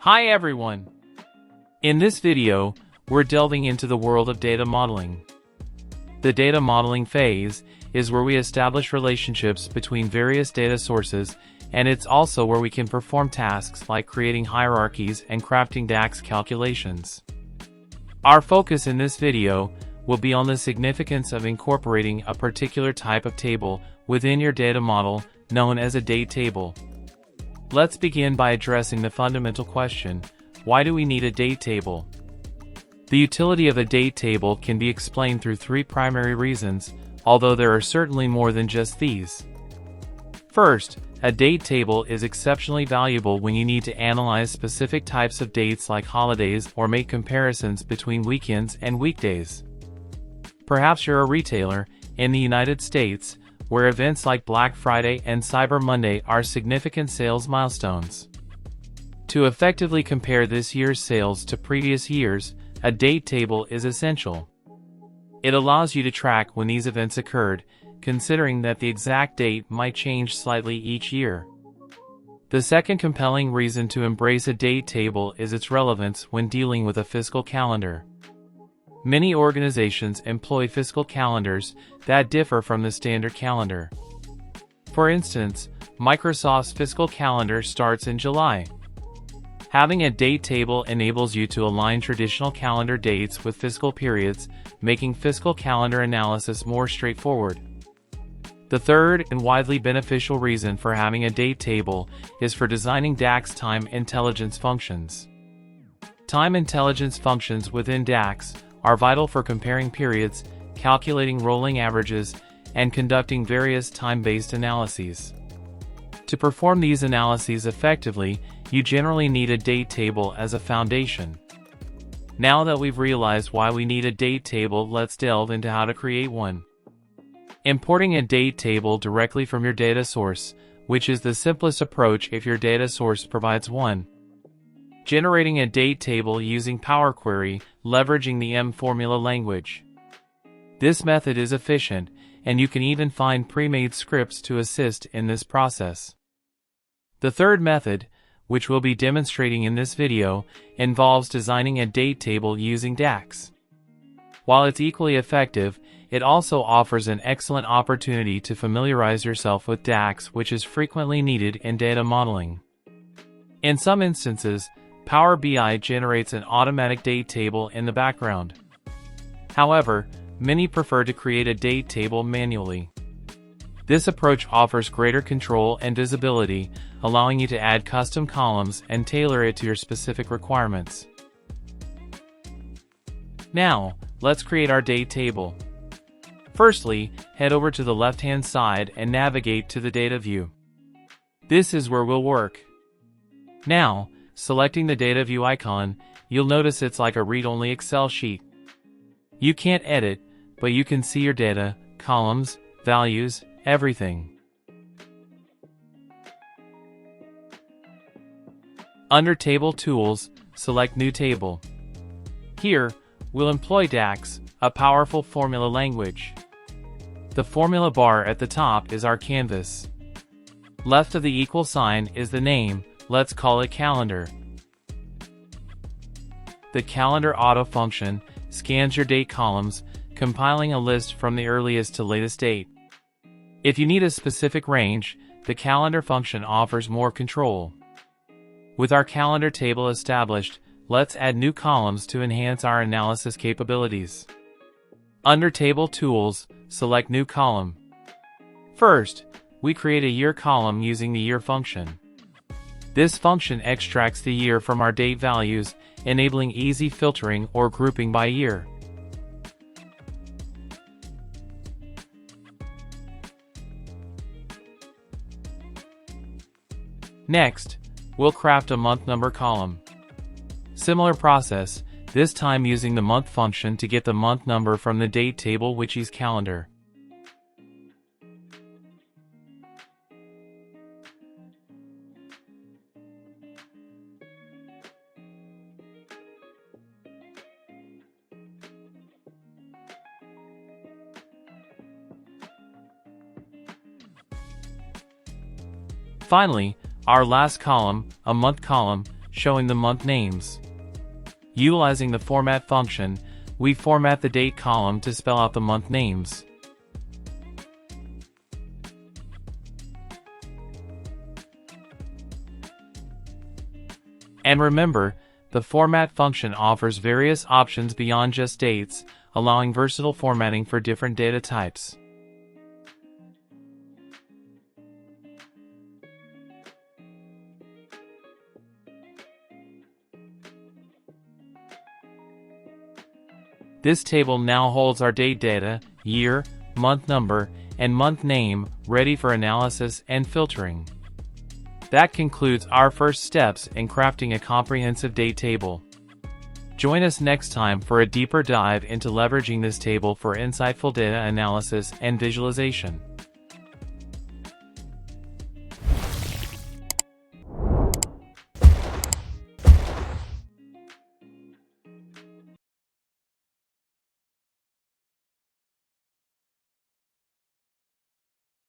Hi everyone! In this video, we're delving into the world of data modeling. The data modeling phase is where we establish relationships between various data sources, and it's also where we can perform tasks like creating hierarchies and crafting DAX calculations. Our focus in this video will be on the significance of incorporating a particular type of table within your data model, known as a date table. Let's begin by addressing the fundamental question: why do we need a date table? The utility of a date table can be explained through three primary reasons, although there are certainly more than just these. First, a date table is exceptionally valuable when you need to analyze specific types of dates like holidays or make comparisons between weekends and weekdays. Perhaps you're a retailer in the United States, where events like Black Friday and Cyber Monday are significant sales milestones. To effectively compare this year's sales to previous years, a date table is essential. It allows you to track when these events occurred, considering that the exact date might change slightly each year. The second compelling reason to embrace a date table is its relevance when dealing with a fiscal calendar. Many organizations employ fiscal calendars that differ from the standard calendar. For instance, Microsoft's fiscal calendar starts in July. Having a date table enables you to align traditional calendar dates with fiscal periods, making fiscal calendar analysis more straightforward. The third and widely beneficial reason for having a date table is for designing DAX time intelligence functions. Time intelligence functions within DAX are vital for comparing periods, calculating rolling averages, and conducting various time-based analyses. To perform these analyses effectively, you generally need a date table as a foundation. Now that we've realized why we need a date table, let's delve into how to create one. Importing a date table directly from your data source, which is the simplest approach if your data source provides one. Generating a date table using Power Query, leveraging the M formula language. This method is efficient, and you can even find pre-made scripts to assist in this process. The third method, which we'll be demonstrating in this video, involves designing a date table using DAX. While it's equally effective, it also offers an excellent opportunity to familiarize yourself with DAX, which is frequently needed in data modeling. In some instances, Power BI generates an automatic date table in the background. However, many prefer to create a date table manually. This approach offers greater control and visibility, allowing you to add custom columns and tailor it to your specific requirements. Now, let's create our date table. Firstly, head over to the left-hand side and navigate to the data view. This is where we'll work. Now, selecting the data view icon, you'll notice it's like a read-only Excel sheet. You can't edit, but you can see your data, columns, values, everything. Under Table Tools, select New Table. Here, we'll employ DAX, a powerful formula language. The formula bar at the top is our canvas. Left of the equal sign is the name. Let's call it calendar. The calendar auto function scans your date columns, compiling a list from the earliest to latest date. If you need a specific range, the calendar function offers more control. With our calendar table established, let's add new columns to enhance our analysis capabilities. Under Table Tools, select New Column. First, we create a year column using the year function. This function extracts the year from our date values, enabling easy filtering or grouping by year. Next, we'll craft a month number column. Similar process, this time using the month function to get the month number from the date table, which is calendar. Finally, our last column, a month column, showing the month names. Utilizing the format function, we format the date column to spell out the month names. And remember, the format function offers various options beyond just dates, allowing versatile formatting for different data types. This table now holds our date data, year, month number, and month name, ready for analysis and filtering. That concludes our first steps in crafting a comprehensive date table. Join us next time for a deeper dive into leveraging this table for insightful data analysis and visualization.